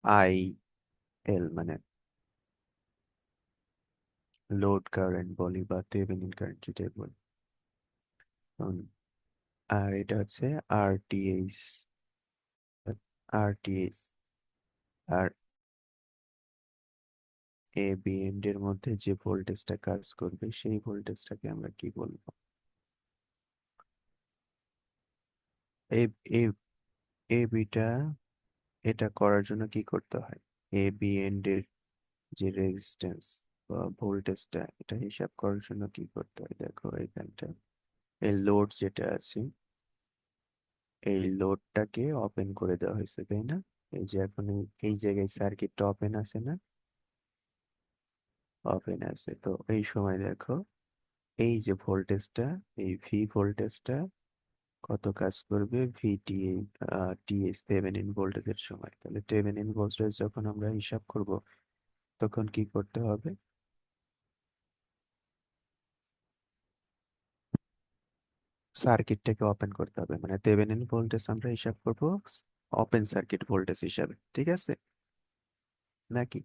I L মানে load current বলি বা থেভেনিন কারেন্ট যেটাই বলি। উম, আর এটা হচ্ছে আরটিএইচ। আরটিএইচ আর এ বি এন্ড এর মধ্যে যে ভোল্টেজটা কাজ করবে সেই ভোল্টেজটাকে আমরা কি বলবো? এ এ এ বিটা এটা করার জন্য কি করতে হয়? এ বি এন্ড এর যে রেজিস্ট্যান্স বা ভোল্টেজটা এটা হিসাব করার জন্য কি করতে হয়? দেখো এখানটা এই লোড যেটা আছে এই লোডটাকে ওপেন করে দেওয়া হয়েছে, তাই না? এই যে এখন এই জায়গায় সার্কিটটা ওপেন আছে না? ওপেন আছে, তো এই সময় দেখো এই যে ভোল্টেজটা, এই ভি ভোল্টেজটা কত কাজ করবে? ভিটি টিএস থেভেনিন ভোল্টেজের সময়। তাহলে থেভেনিন ভোল্টেজ যখন আমরা হিসাব করব তখন কি করতে হবে? সার্কিটটাকে ওপেন করতে হবে, মানে থেভেনিন ভোল্টেজ আমরা হিসাব করব ওপেন সার্কিট ভোল্টেজ হিসাবে, ঠিক আছে নাকি?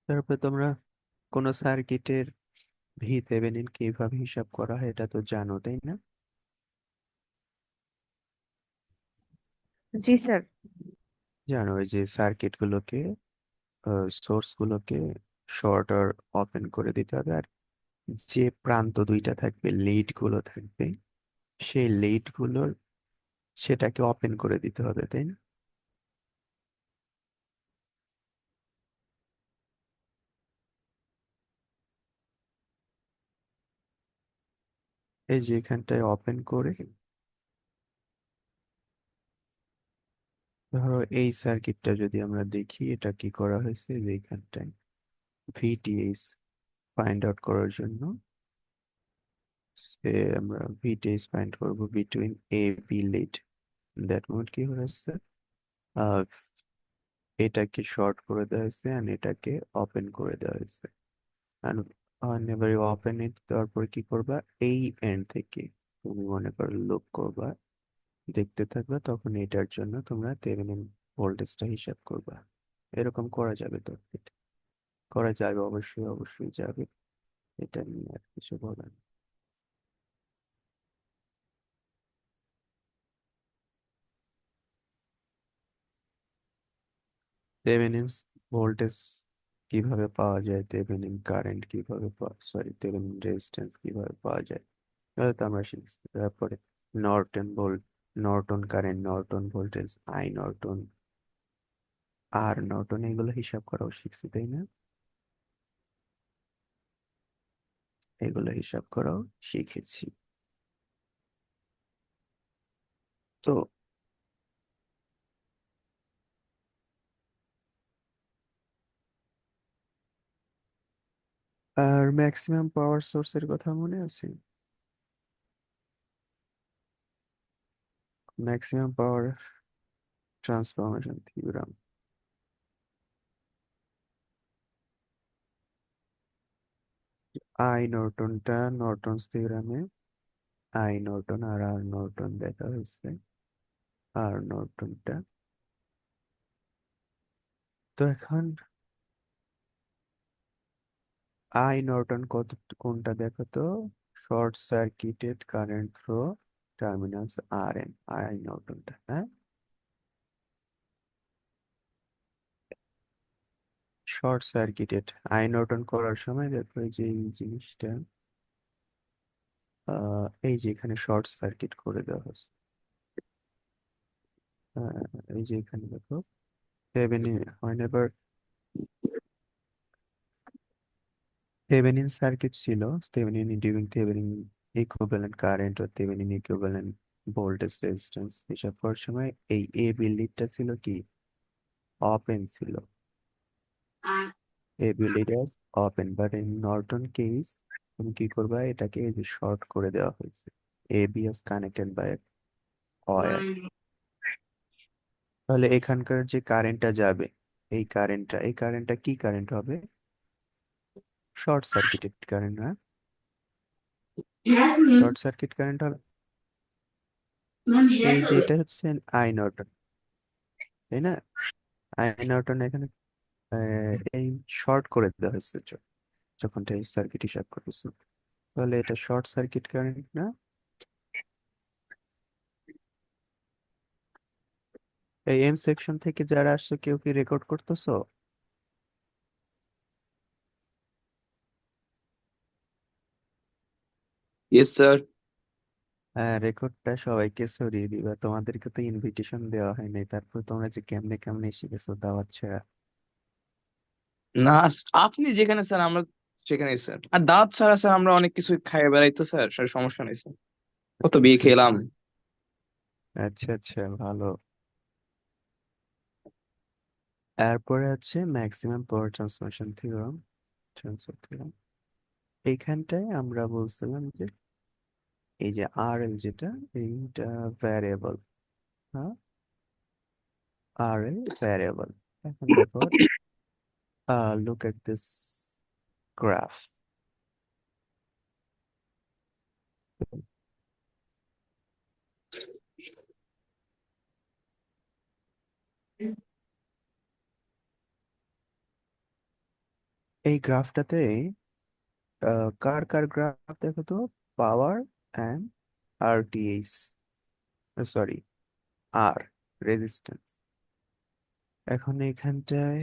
তারপরে তোমরা কোন সার্কিটের ভি থেভেনিন কিভাবে হিসাব করা হয় এটা তো জানো, তাই না? জি স্যার। জানো ওই যে সার্কিট গুলোকে, সোর্স গুলোকে শর্ট আর ওপেন করে দিতে হবে, আর যে প্রান্ত দুইটা থাকবে লিড গুলো থাকবে সেই লিড গুলোর সেটাকে ওপেন করে দিতে হবে, তাই না? এই যে এখানটায় ওপেন করে, ধরো এই সার্কিটটা যদি আমরা দেখি এটা কি করা হয়েছে, যে এখানটায় ভিটিএইচ ফাইন্ড আউট করার জন্য আমরা ভিটিএইচ ফাইন্ড করব between A B lead. That mean কি হয়েছে, আহ, এটাকে শর্ট করে দেওয়া হয়েছে আর এটাকে ওপেন করে দেওয়া হয়েছে। আর whenever you open it, তারপর কি করবা, এই এন্ড থেকে তুমি মনে করো লুপ করবা, দেখতে থাকবা, তখন এটার জন্য তোমরা থেভেনিন ভোল্টেজটা হিসাব করবা। এরকম করা যাবে তো? করা যাবে, অবশ্যই অবশ্যই যাবে, এটা নিয়ে আর কিছু বলার নেই। থেভেনিন ভোল্টেজ কিভাবে পাওয়া যায়, থেভেনিন কারেন্ট কিভাবে পাওয়া, সরি থেভেনিন রেজিস্ট্যান্স কিভাবে পাওয়া যায়, তাহলে তো আমরা শিখছি। তারপরে Norton volt, Norton current, Norton voltage, I Norton, R Norton, এগুলো হিসাব করাও শিখছি, তাই না? এগুলো হিসাব করাও শিখেছি। তো আর ম্যাক্সিমাম পাওয়ার সোর্সের কথা মনে আছে? Maximum power transformation theorem. I নর্টনটা নর্টনস থিওরামে আই নর্টন আর আর নর্টন দেখা হয়েছে। আর নর্টনটা, তো এখন আই নর্টন কত, কোনটা দেখো তো? Short circuited current through terminals আর এন, আই নর্টনটা, হ্যাঁ। শর্ট সার্কিটেড আই নর্টন করার সময় দেখো এই যে এই জিনিসটা, এই যে এখানে শর্ট সার্কিট করে দেওয়া হচ্ছে। আহ, এই যে এখানে দেখো থেভেনিন, whenever থেভেনিন সার্কিট ছিল, Thevenin during Thevenin equivalent current ও থেভেনিন ইকুইভ্যালেন্ট ভোল্টেজ রেজিস্ট্যান্স হিসাব করার সময় এই এ বি লিডটা ছিল কি, ওপেন ছিল। A B lead open, but in Norton case তুমি কি করবা, এটাকে এই যে শর্ট করে দেওয়া হয়েছে। A B is connected by wire, তাহলে এখানকার যে কারেন্টটা যাবে, এই কারেন্টটা কি কারেন্ট হবে? শর্ট সার্কিটেড কারেন্ট না? শর্ট সার্কিট কারেন্ট হবে। এই যে এটা হচ্ছে আই নর্টন, তাই না? আই নর্টন এখানে এই শর্ট করে দেওয়া হয়েছে যখন সার্কিট হিসাব করতেছে, তাহলে এটা শর্ট সার্কিট কারেন্ট না? এই এম সেকশন থেকে যারা আসছে কেউ কি রেকর্ড করতেছো? Yes sir. হ্যাঁ, রেকর্ডটা সবাইকে ছড়িয়ে দিবা, তোমাদেরকে তো ইনভিটেশন দেওয়া হয় নাই, তারপর তোমরা যে কেমনে কেমনে এসে গেছো দাওয়াত ছাড়া। না, আপনি যেখানে স্যার আমরা সেখানে স্যার। আর দাঁত ছাড়া স্যার আমরা অনেক কিছু খাইয়ে বেড়াই তো স্যার, স্যার সমস্যা নেই স্যার। কত বিয়ে খেলাম। আচ্ছা আচ্ছা, ভালো। এরপরে হচ্ছে maximum power transmission theorem, transfer theorem. এইখানটায় আমরা বলছিলাম যে এই যে আর এল যেটা, এইটা ভ্যারিয়েবল। হ্যাঁ, আর এল ভ্যারিয়েবল। এখন দেখো, লুক এট দিস গ্রাফ। এই গ্রাফটাতে কার কার গ্রাফ দেখো তো? Power and RTH, sorry, R resistance. এখন এখানটায়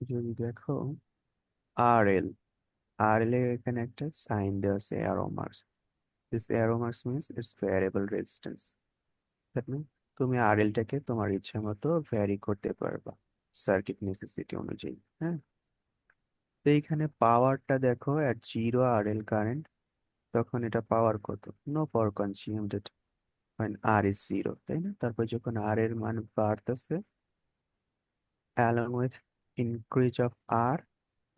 যদি দেখো আর এল, আর এল এর এখানে একটা সাইন দেওয়া আছে, arrow marks. This arrow marks means it's variable resistance. That mean তুমি আর এলটাকে তোমার ইচ্ছা মতো ভ্যারি করতে পারবা সার্কিট নেসেসিটি অনুযায়ী। হ্যাঁ, তো এইখানে পাওয়ারটা দেখো at zero R L current, তখন এটা পাওয়ার কত? No power consumed when r is 0, তাই না? তারপর যখন r এর মান বাড়তেছে, along with increase of r,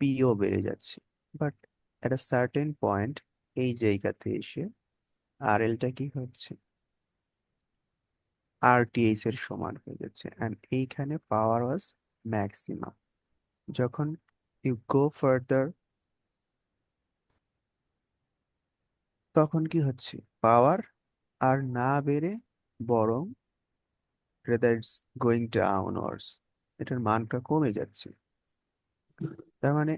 p ও বেড়ে যাচ্ছে। But at a certain point, এই জায়গাতে এসে আর এলটা কি হচ্ছে? rth এর সমান হয়ে যাচ্ছে, and এইখানে পাওয়ার ওয়াজ ম্যাক্সিমাম। যখন ইউ গো ফার্দার, তখন কি হচ্ছে? পাওয়ার আর না বেড়ে বরং rather it's going downwards, এটার মানটা কমে যাচ্ছে। তার মানে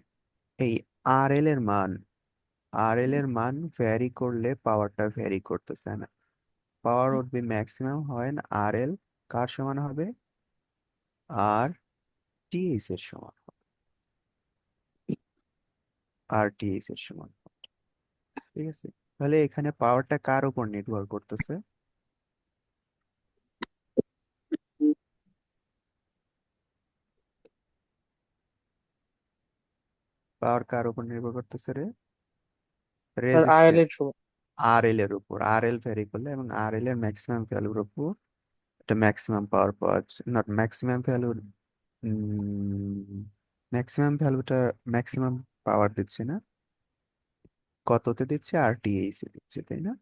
এই আর এল এর মান, আর এল এর মান ভ্যারি করলে পাওয়ারটা ভ্যারি করতেছে না। পাওয়ার উড বি ম্যাক্সিমাম হয় না, আর এল কার সমান হবে? আর টিএইচ এর সমান, আর টিএইচ এর সমান। ঠিক আছে, তাহলে এখানে পাওয়ারটা কার উপর নির্ভর করতেছে? পাওয়ার কার উপর নির্ভর করতেছে রে? Sir IL resistance. এর সময়। আর এল এর উপর, আর এল ভ্যারি করলে এবং আর এল এর ম্যাক্সিমাম ভ্যালুর উপর এটা ম্যাক্সিমাম পাওয়ার পাওয়া যাচ্ছে। নট ম্যাক্সিমাম ভ্যালু, ম্যাক্সিমাম ভ্যালুটা ম্যাক্সিমাম পাওয়ার দিচ্ছে না, কততে দিচ্ছে? আরটিএইচ এ দিচ্ছে, তাই না?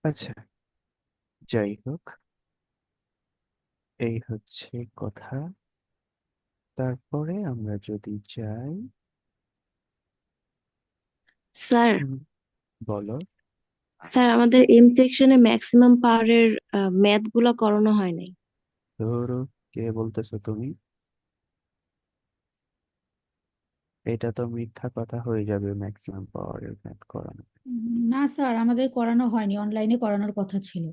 আচ্ছা, যাই হোক, এই হচ্ছে কথা। তারপরে আমরা যদি যাই, স্যার হুম, বলো। স্যার আমাদের এম সেকশনে ম্যাক্সিমাম পাওয়ারের ম্যাথ গুলা করানো হয় নাই। ধরো, কে বলতেছো তুমি? এটা তো মিথ্যা কথা হয়ে যাবে, ম্যাক্সিমাম পাওয়ারের ম্যাথ করানো। না স্যার, আমাদের করানো হয়নি, অনলাইনে করানোর কথা ছিল।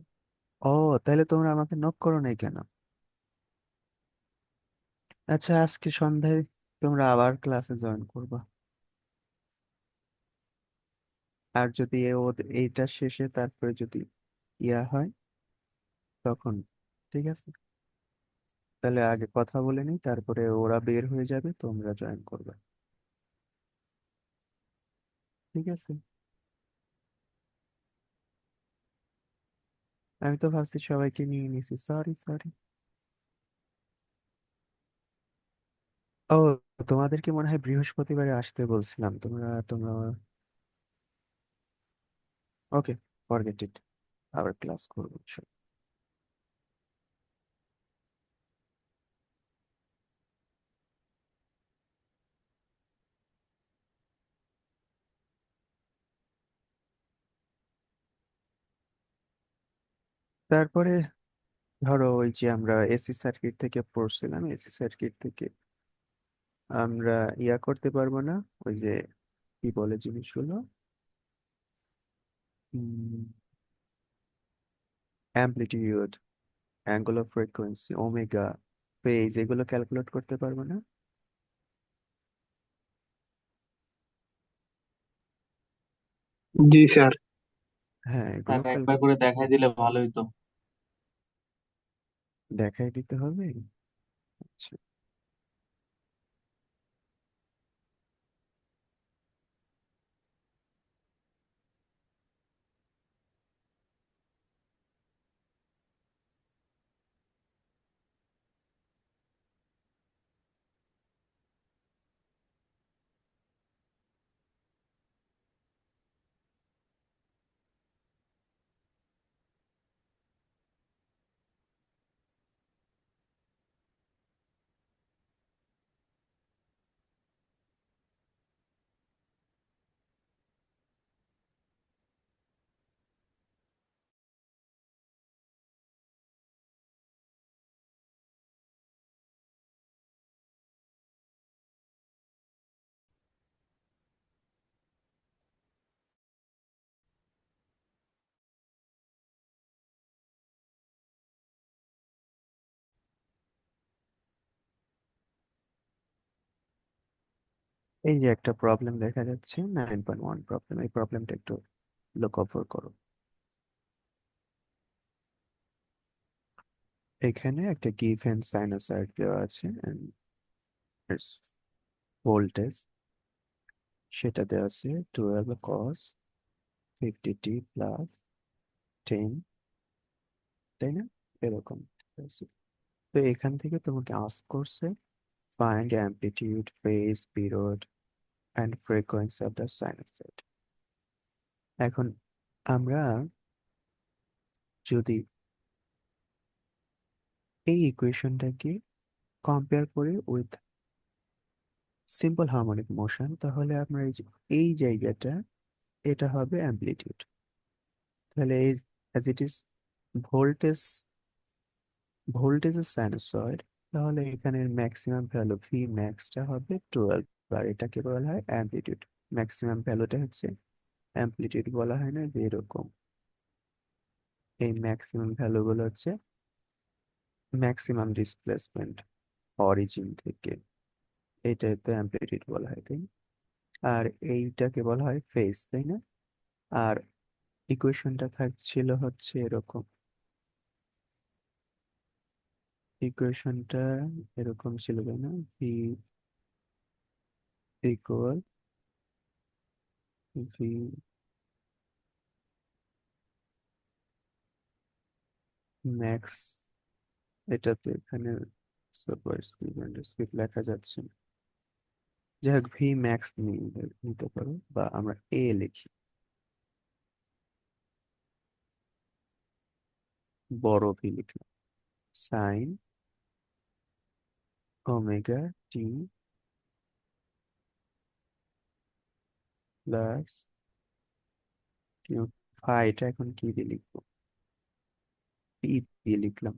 ও, তাহলে তোমরা আমাকে নক করো নাই কেন? আচ্ছা, আজকে সন্ধ্যায় তোমরা আবার ক্লাসে জয়েন করবা, আর যদি এইটা শেষে তারপরে যদি ইয়া হয় তখন, ঠিক আছে? তাহলে আগে কথা বলে নিই, তারপরে ওরা বের হয়ে যাবে, তোমরা জয়েন করবে। ঠিক আছে? আমি তো ভাবছি সবাইকে নিয়ে নিছি, সরি সরি। ও তোমাদেরকে মনে হয় বৃহস্পতিবারে আসতে বলছিলাম, তোমরা তোমরা ওকে, ফরগেট ইট, আবার ক্লাস করবো। তারপরে ধরো ওই যে আমরা এসি সার্কিট থেকে পড়ছিলাম, এসি সার্কিট থেকে আমরা ইয়া করতে পারবো না, ওই যে কি বলে জিনিসগুলো, amplitude, angular frequency, omega, phase, এগুলো ক্যালকুলেট করতে পারবো না? জি স্যার। হ্যাঁ, স্যার এগুলো একবার করে দেখাই দিলে ভালো হতো। দেখাই দিতে হবে। আচ্ছা, এই যে একটা প্রবলেম দেখা যাচ্ছে 9.1 প্রবলেম, এই প্রবলেমটা একটু লুক ওভার করো। এখানে একটা গিভেন সাইনোসয়েড দেওয়া আছে, ইটস ভোল্টেজ, সেটা দেওয়া আছে 12 cos 50t প্লাস 10, তাই না? এরকম আছে। তো এখান থেকে তোমাকে আস্ক করছে find amplitude, phase, period and frequency of the sinusoid. এখন আমরা যদি এই ইকুয়েশনটাকে কম্পেয়ার করি উইথ সিম্পল হারমোনিক মোশন, তাহলে আমরা এই যে এই জায়গাটা, এটা হবে অ্যামপ্লিটিউড। তাহলে এই অ্যাজ ইট ইজ ভোল্টেজ, ভোল্টেজের সাইনোসয়েড, তাহলে এখানের ম্যাক্সিমাম ভ্যালু ভি ম্যাক্সটা হবে 12, আর এটাকে বলা হয় অ্যামপ্লিটিউড। ম্যাক্সিমাম ভ্যালুটা হচ্ছে অ্যামপ্লিটিউড, বলা হয় না যে এরকম, এই ম্যাক্সিমাম ভ্যালুগুলো হচ্ছে ম্যাক্সিমাম ডিসপ্লেসমেন্ট অরিজিন থেকে, এটাই তো অ্যামপ্লিটিউড বলা হয়, তাই না? আর এইটাকে বলা হয় ফেজ, তাই না? আর ইকুয়েশনটা থাকছিল হচ্ছে এরকম, ইকুয়েশনটা এরকম ছিল, তাই না? ভি ইকুয়াল ভি ম্যাক্স, এটা তো এখানে সুপারস্ক্রিপ্ট লেখা যাচ্ছে না, যাই হোক ভি ম্যাক্স নিতে পারো, বা আমরা এ লিখি, বড় ভি লিখলাম, sine omega t plus Q. এটা এখন কি দিয়ে লিখবো? পি দিয়ে লিখলাম।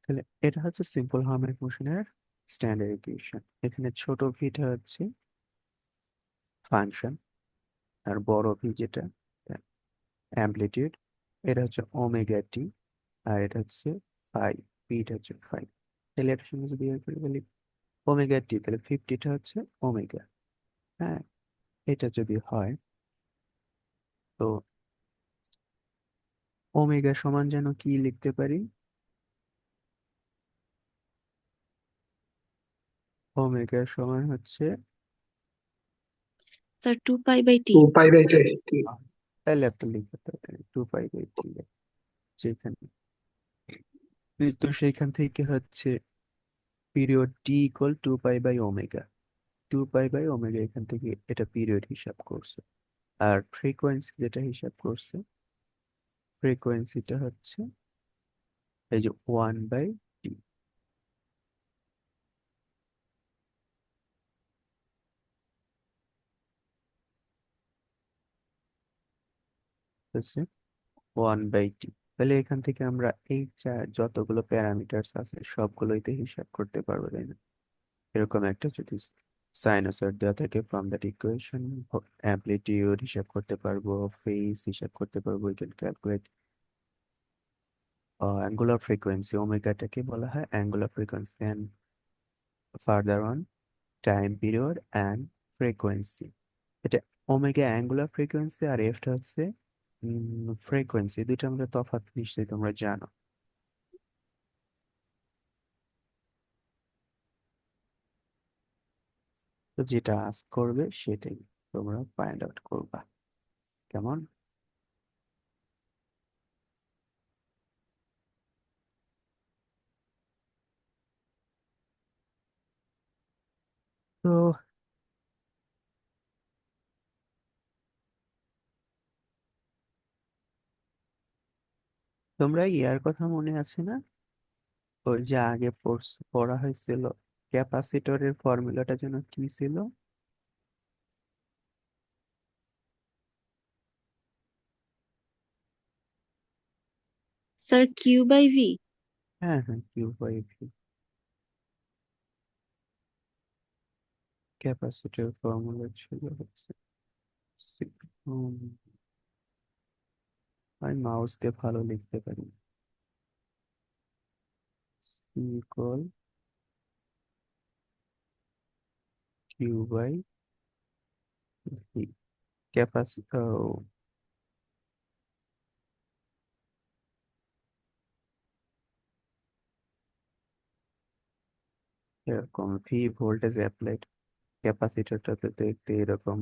তাহলে এটা হচ্ছে সিম্পল হারমোনিক মোশনের স্ট্যান্ডার্ড ইকুয়েশন। এখানে ছোট ভিটা হচ্ছে ফাংশন, আর বড় ভি যেটা অ্যামপ্লিটিউড, এটা হচ্ছে ওমেগা টি, আর এটা হচ্ছে ফাই, পিটা হচ্ছে ফাই। তাহলে এটার সঙ্গে যদি এর করে বলি ওমেগা টি, তাহলে 50টা হচ্ছে ওমেগা। হ্যাঁ, এটা যদি হয়, তো ওমেগা সমান যেন কি লিখতে পারি? ওমেগা সমান হচ্ছে স্যার 2 পাই/টি। 2 পাই/টি। তাহলে এত লিখতে পারি 2 পাই/টি, যেখানে তো সেইখান থেকে হচ্ছে period T equal 2 pi by omega. 2 pi by omega এখান থেকে এটা পিরিয়ড হিসাব করছে। আর ফ্রিকোয়েন্সি যেটা হিসাব করছে, ফ্রিকোয়েন্সিটা হচ্ছে এই যে 1/t। হচ্ছে 1/t। তাহলে এখান থেকে আমরা এই যতগুলো প্যারামিটারস আছে সবগুলোইতে হিসাব করতে পারবো, তাই না? এরকম একটা যদি সাইনোসয়েড দেওয়া থাকে, ফ্রম দ্যাট ইকুয়েশন অ্যামপ্লিটিউড হিসাব করতে পারবো, ফেজ হিসাব করতে পারবো, we can calculate angular frequency. ওমেগাটাকে বলা হয় angular frequency, and further on time period and frequency. এটা ওমেগা অ্যাঙ্গুলার ফ্রিকোয়েন্সি, আর এফটা হচ্ছে ফ্রিকোয়েন্সি। দুইটার মধ্যে তফাৎ নিশ্চয়ই তোমরা জানো। তো যেটা আস্ক করবে সেটাই তোমরা ফাইন্ড আউট করবা, কেমন? তো তোমরা ইয়ার কথা মনে আছে না, ওই যে আগে পড়া হয়েছিল ক্যাপাসিটরের ফর্মুলাটা যেন কি ছিল? স্যার কিউ/ভি। হ্যাঁ হ্যাঁ, কিউ/ভি। ক্যাপাসিটর ফর্মুলা ছিল হচ্ছে উম, আমি মাউস দিয়ে ভালো লিখতে পারি। ইকুয়াল কিউ/ভি। ক্যাপাসিটর এরকম ভি ভোল্টেজ অ্যাপ্লাইড। ক্যাপাসিটরটাতে দেখতে এরকম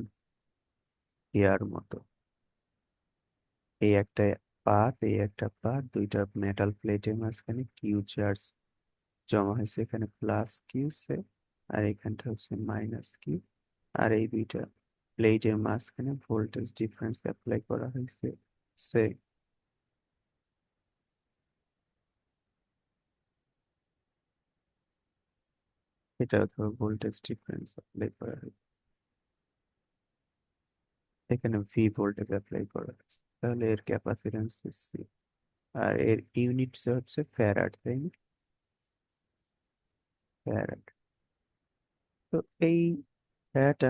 ইয়ার মতো। এই একটা পাত, এই একটা পাত, দুইটা মেটাল প্লেটের মাঝখানে কিউ চার্জ জমা হয়েছে, এখানে প্লাস কিউ সে, আর এখানটা হচ্ছে মাইনাস কিউ। আর এই দুইটা প্লেটের মাঝখানে ভোল্টেজ ডিফারেন্স অ্যাপ্লাই করা হয়েছে সে। এটা ধরো ভোল্টেজ ডিফারেন্স অ্যাপ্লাই করা হয়েছে, এখানে ভি ভোল্টেজ অ্যাপ্লাই করা হয়েছে, তাহলে এর ক্যাপাসিট্যান্স সি। আর এর ইউনিট হচ্ছে ফ্যারাড, তাই না? ফ্যারাড। তো এই এটা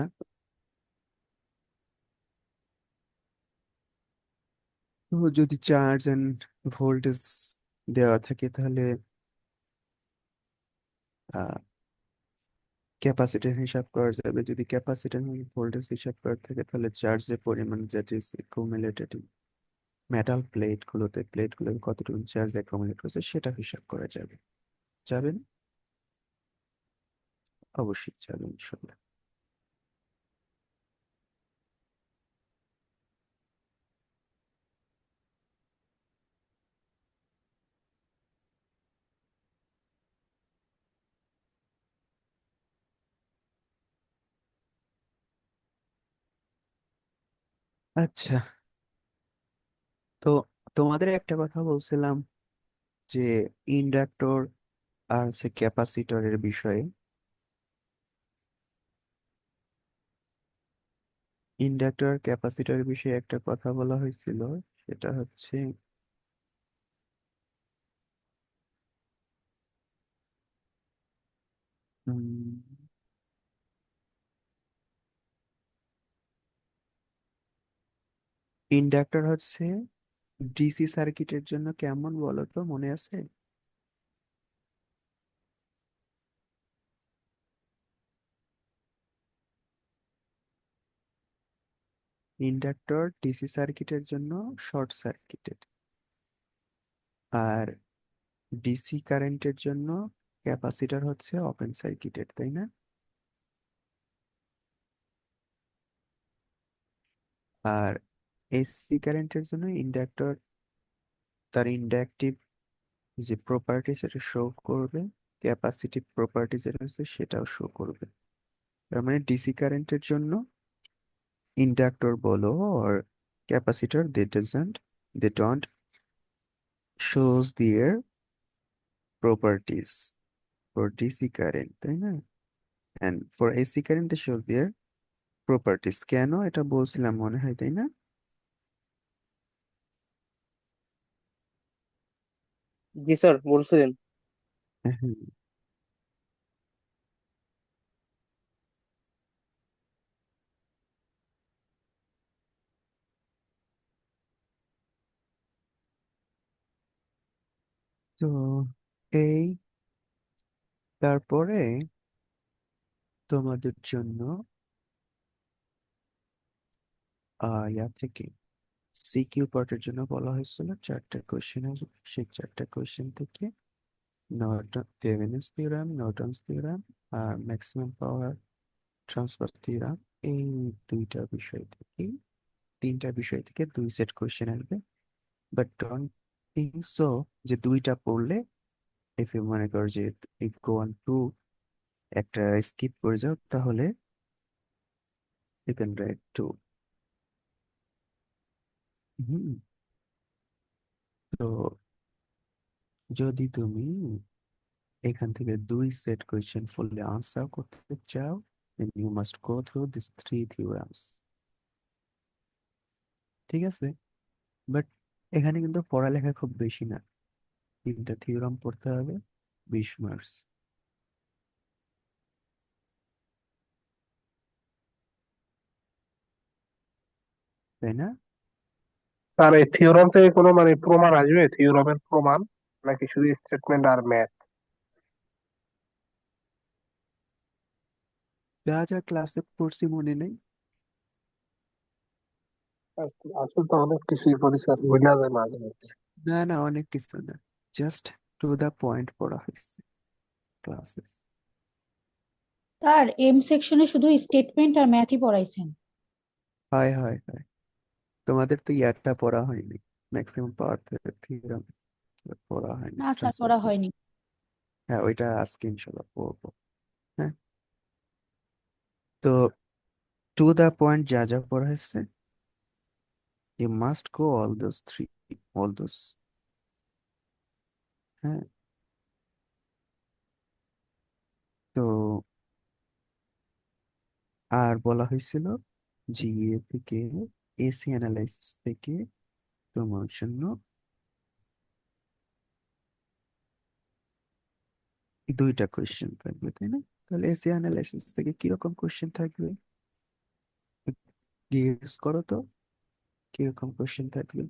তো যদি চার্জ এন্ড ভোল্টেজ দেওয়া থাকে তাহলে ক্যাপাসিট্যান্স হিসাব করা যাবে। যদি ক্যাপাসিট্যান্স ভোল্টেজ হিসাব করা থাকে তাহলে চার্জের পরিমাণ যেটা ইজ একুমুলেটেড প্লেটগুলো কতটুকু চার্জ অ্যাকুমুলেট করছে সেটা হিসাব করা যাবে। যাবে না? অবশ্যই যাবে ইনশাল্লাহ। আচ্ছা, তো তোমাদের একটা কথা বলছিলাম যে ইন্ডাক্টর আর হচ্ছে ক্যাপাসিটরের বিষয়ে। ইন্ডাক্টর ক্যাপাসিটরের বিষয়ে একটা কথা বলা হয়েছিল, সেটা হচ্ছে ইন্ডাক্টর হচ্ছে ডিসি সার্কিটের জন্য কেমন বলো তো, মনে আছে? ইন্ডাক্টর ডিসি সার্কিটের জন্য শর্ট সার্কিটেড, আর ডিসি কারেন্টের জন্য ক্যাপাসিটর হচ্ছে ওপেন সার্কিটেড, তাই না? আর এসি কারেন্টের জন্য ইন্ডাক্টর তার ইন্ডাকটিভ যে প্রপার্টি সেটা শো করবে, ক্যাপাসিটিভ প্রপার্টি যেটা হচ্ছে সেটাও শো করবে। তার মানে ডিসি কারেন্টের জন্য ইন্ডাক্টর বলো or capacitor, they don't shows their properties for DC current, তাই না? and for AC current they show their properties। কেন এটা বলছিলাম মনে হয়, তাই না? জি স্যার বলছিলেন। হুম। তো এই তারপরে তোমাদের জন্য ইয়া থেকে সিকিউ পার্টের জন্য বলা হয়েছিল 4টা কোয়েশ্চেন আসবে। সেই 4টা কোয়েশ্চেন থেকে থেভেনিনস থিওরেম, নর্টনস থিওরেম আর ম্যাক্সিমাম পাওয়ার ট্রান্সফার থিওরেম, এই 2টা বিষয় থেকে 3টা বিষয় থেকে 2 সেট কোয়েশ্চেন আসবে। বাট ডোন্ট থিঙ্ক সো যে 2টা পড়লে ইফ ইউ মনে করো যে ইফ গো অন টু একটা স্কিপ করে যাও তাহলে ইউ ক্যান রাইট 2। হুম। তো যদি তুমি এখান থেকে 2 সেট কোয়েশ্চেন ফুললি আনসার করতে চাও then you must go through these 3 theorems। ঠিক আছে, বাট এখানে কিন্তু পড়ালেখা খুব বেশি না, 3টা থিওরাম পড়তে হবে, 20 মার্কস, তাই না? স্যার এই থিওরাম থেকে কোনো মানে প্রমাণ আসবে, থিওরামের প্রমাণ, নাকি শুধু স্টেটমেন্ট আর ম্যাথ? যা যা ক্লাসে পড়ছি মনে নেই। আসলে তো অনেক কিছুই পড়ি স্যার, ভুলে যায় মাঝে মধ্যে। না না, অনেক কিছু না, জাস্ট টু দা পয়েন্ট পড়া হয়েছে ক্লাসে। স্যার এম সেকশনে শুধু স্টেটমেন্ট আর ম্যাথই পড়াইছেন। হয় হয় হয়, তোমাদের তো ইয়ারটা পড়া হয়নি, ম্যাক্সিমাম পাওয়ার থিওরাম পড়া হয়নি, না স্যার ট্রান্সফার। পড়া হয়নি। হ্যাঁ, ওইটা আজকে ইনশাল্লাহ পড়বো। হ্যাঁ, তো টু দা পয়েন্ট যা যা পড়া হয়েছে you must go all those three, all those। হ্যাঁ, তো আর বলা হয়েছিল জিএ থেকে এসি অ্যানালাইসিস থেকে তোমার জন্য 2টা কোয়েশ্চেন থাকবে, তাই না? তাহলে এসি অ্যানালাইসিস থেকে কিরকম কোয়েশ্চেন থাকবে গেস করো তো, কিরকম কোয়েশ্চেন থাকবে?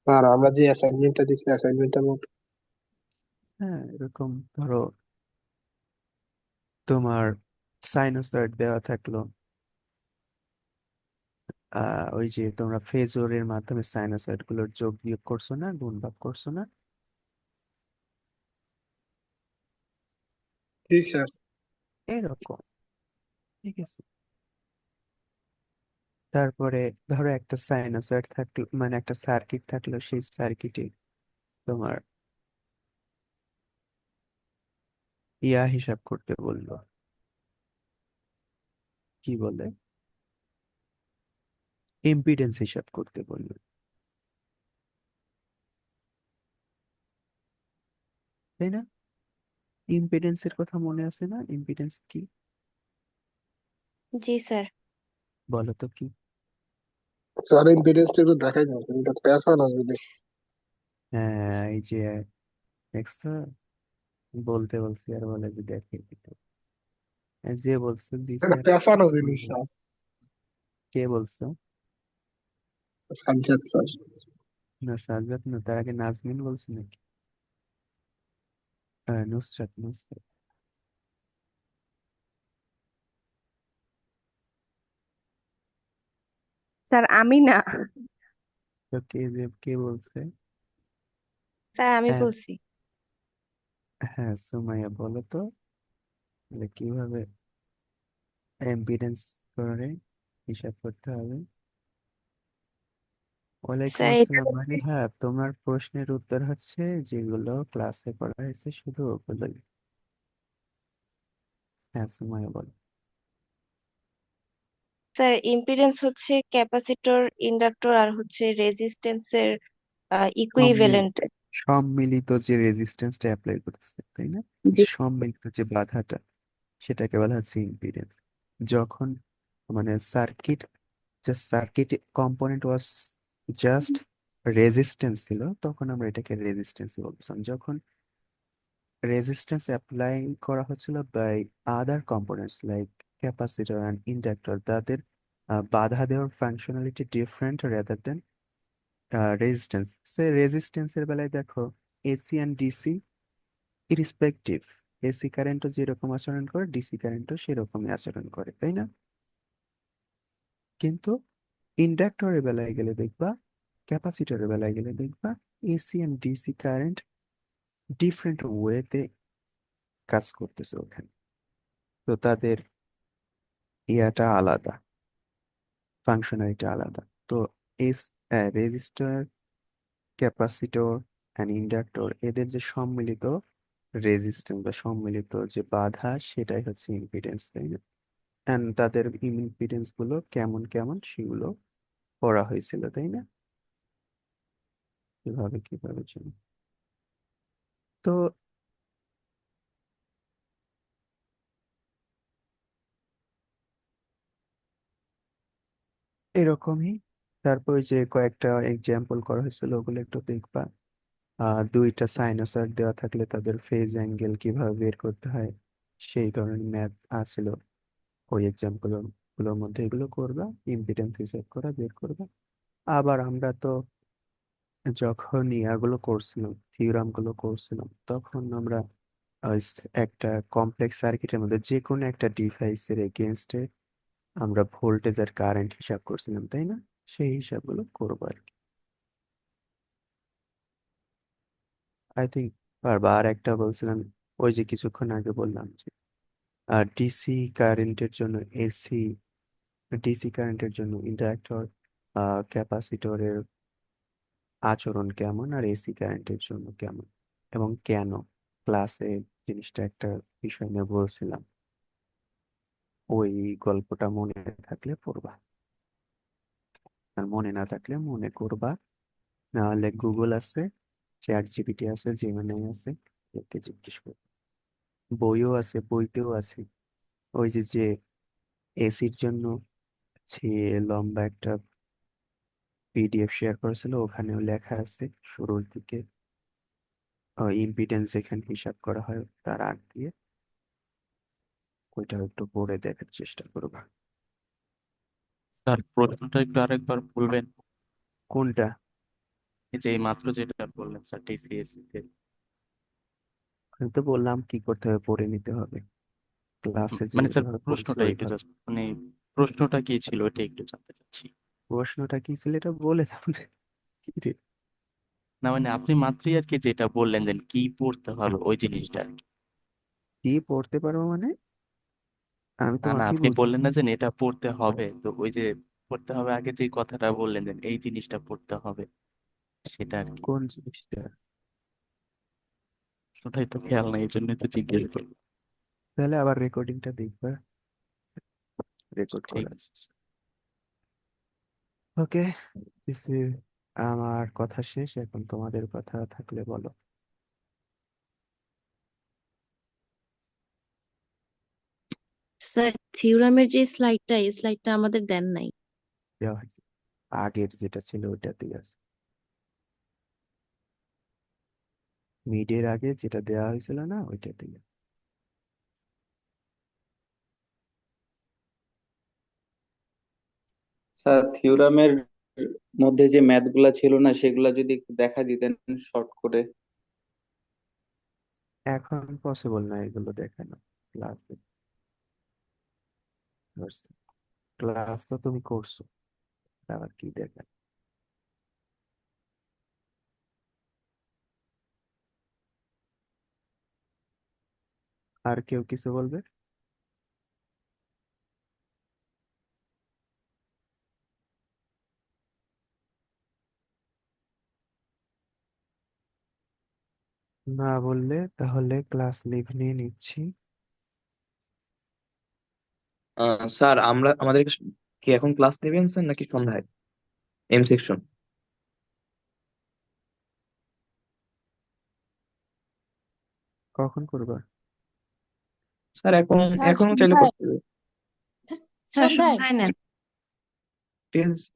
আর আমরা যে অ্যাসাইনমেন্টটা দিচ্ছি, অ্যাসাইনমেন্টের মতো। হ্যাঁ, এরকম ধরো তোমার সাইনোসয়েড দেওয়া থাকলো, ওই যে তোমরা ফেজরের মাধ্যমে সাইনোসয়েড গুলোর যোগ বিয়োগ করছো না, গুণ ভাগ করছো না, জি স্যার। এরকম। ঠিক আছে, তারপরে ধরো একটা সাইনোসয়েড থাকলো, মানে একটা সার্কিট থাকলো, সেই সার্কিটে তোমার ইয়া হিসাব করতে বললো, কি বলে, ইম্পিডেন্স হিসাব করতে বললো, তাই না? ইম্পিডেন্সের কথা মনে আছে না? ইম্পিডেন্স কি জি স্যার। বলো তো কি? স্যার ইম্পিডেন্সটা একটু দেখাই যাচ্ছে, এটা পেঁচা না যদি। হ্যাঁ, এই যে দেখছো, বলতে বলছি আর বলে যে দেখে দিতে। যে বলছে জি এটা স্যার। পেঁচানো জিনিস স্যার। কে বলছো? সাজ্জাদ স্যার। না সাজ্জাদ না, তার আগে নাজমিন বলছে নাকি? নুসরাত, নুসরাত। স্যার আমি না, তো কে বলছে? স্যার আমি হ্যাঁ বলছি। হ্যাঁ, সুমাইয়া বলো তো, তাহলে কিভাবে ইম্পিডেন্স করে হিসাব করতে হবে? ওয়ালাইকুম স্যার এটা আসসালাম হচ্ছে মালিহা, তোমার প্রশ্নের উত্তর হচ্ছে যেগুলো ক্লাসে পড়া হয়েছে শুধু ওগুলোই। হ্যাঁ, সময় বলো। স্যার ইম্পিডেন্স হচ্ছে ক্যাপাসিটর, ইন্ডাক্টর আর হচ্ছে রেজিস্ট্যান্সের সম্মিল- ইকুইভ্যালেন্ট। সম্মিলিত যে রেজিস্ট্যান্সটা অ্যাপ্লাই করতেছে, তাই না? জি। সম্মিলিত যে বাধাটা, সেটাকে বলা হচ্ছে ইম্পিডেন্স। যখন মানে circuit component was just resistance ছিল, তখন আমরা এটাকে রেজিস্ট্যান্স বলতাম। যখন রেজিস্ট্যান্স অ্যাপ্লাই করা হচ্ছিল by other components like capacitor and inductor, তাদের বাধা দেওয়ার functionality different rather than resistance. সে রেজিস্ট্যান্সের বেলায় দেখো, AC and DC irrespective, AC কারেন্টও যেরকম আচরণ করে ডিসি কারেন্টও সেরকমই আচরণ করে, তাই না? কিন্তু ইন্ডাক্টরের বেলায় গেলে দেখবা, ক্যাপাসিটরের বেলায় গেলে দেখবা, AC and DC current different ওয়েতে কাজ করতেছে ওখানে। তো তাদের ইয়াটা আলাদা, ফাংশনালিটি আলাদা। তো S register, capacitor and inductor, এদের যে সম্মিলিত রেজিস্ট্যান্স বা সম্মিলিত যে বাধা, সেটাই হচ্ছে ইম্পিডেন্স, তাই না? অ্যান্ড তাদের ইম্পিডেন্স গুলো কেমন কেমন সেগুলো পড়া হয়েছিল, তাই না? কিভাবে কিভাবে জন্য। তো এরকমই। তারপর যে কয়েকটা এক্সাম্পল করা হয়েছিল ওগুলো একটু দেখবা। দুইটা সাইনোসয়েড দেওয়া থাকলে তাদের ফেজ অ্যাঙ্গেল কিভাবে বের করতে হয়, সেই ধরনের ম্যাথ আছিল ওই এক্সাম্পল গুলোর মধ্যে। এগুলো করবা, ইম্পিডেন্স হিসাব করা বের করবা। আবার আমরা তো যখন ইয়াগুলো করছিলাম, থিওরাম গুলো করছিলাম, তখন আমরা একটা কমপ্লেক্স সার্কিটের মধ্যে যে কোনো একটা ডিভাইসের এগেনস্টে আমরা ভোল্টেজ আর কারেন্ট হিসাব করছিলাম, তাই না? সেই হিসাবগুলো করবো আর কি। আই থিঙ্ক আর একটা বলছিলাম, ওই যে কিছুক্ষণ আগে বললাম যে ডিসি কারেন্টের জন্য এসি, ডিসি কারেন্টের জন্য ইন্ডাক্টর, ক্যাপাসিটরের আচরণ কেমন আর এসি কারেন্টের জন্য কেমন এবং কেন। ক্লাসে জিনিসটা একটা বিষয় নিয়ে বলছিলাম, ওই গল্পটা মনে থাকলে পড়বা, আর মনে না থাকলে মনে করবা। নাহলে গুগল আছে, চ্যাট জিপিটি আছে, জেমিনাই আছে, একে জিজ্ঞেস করবে। বইও আছে, বইতেও আছে। ওই যে যে এসির জন্য যে লম্বা একটা পিডিএফ শেয়ার করেছিল, ওখানেও লেখা আছে শুরুর দিকে ইম্পিডেন্স এখানে হিসাব করা হয় তার আগ দিয়ে। ওইটা একটু পড়ে দেখার চেষ্টা করবা। স্যার প্রশ্নটা একটু আরেকবার বলবেন? কোনটা? এই যে এই মাত্র যেটা বললেন স্যার, টিসিএস তে। আমি তো বললাম কি করতে হবে, পড়ে নিতে হবে। ক্লাসে মানে স্যার যেভাবে পড়ছি প্রশ্নটা একটু ওইভাবে। জাস্ট মানে প্রশ্নটা কি ছিল এটা একটু জানতে চাচ্ছি। প্রশ্নটা কি ছিল এটা বলে দাও না। কি রে? না মানে আপনি মাত্রই আর কি যেটা বললেন যে কি পড়তে হবে ওই জিনিসটা আর কি। কি পড়তে পারবো মানে? আমি না না তোমাকেই আপনি বলছি। বললেন না যে এটা পড়তে হবে, তো ওই যে পড়তে হবে আগে যে কথাটা বললেন যে এই জিনিসটা পড়তে হবে, সেটা আর কি। কোন জিনিসটা? ওটাই তো খেয়াল নাই, এই জন্যই তো জিজ্ঞেস করলাম। তাহলে আবার রেকর্ডিংটা দেখবা, রেকর্ড ঠিক করা। আছে স্যার। ওকে, দিস ইজ, আমার কথা শেষ, এখন তোমাদের কথা থাকলে বলো। স্যার থিওরামের যে স্লাইডটা, এই স্লাইডটা আমাদের দেন নাই। দেওয়া হয়েছে, আগের যেটা ছিল ওইটাতেই আছে। মিডের আগে যেটা দেওয়া হয়েছিল না, ওইটাতেই আছে। স্যার থিওরামের মধ্যে যে ম্যাথ গুলা ছিল না সেগুলা যদি একটু দেখা দিতেন শর্ট করে। এখন পসিবল না এগুলো দেখানো ক্লাসে। ক্লাস তো তুমি করছো, আবার কি দেখা। আর কেউ কিছু বলবে? না বললে তাহলে ক্লাস লিভ নিয়ে নিচ্ছি। স্যার আমাদের কি এখন ক্লাস নেবেন স্যার নাকি সন্ধ্যায় এম সেকশন? কখন করবা? স্যার স্যার এখনো চাইলে সন্ধ্যায় করতে হবে। স্যার সন্ধ্যায় সন্ধ্যায় নেন। ঠিক আছে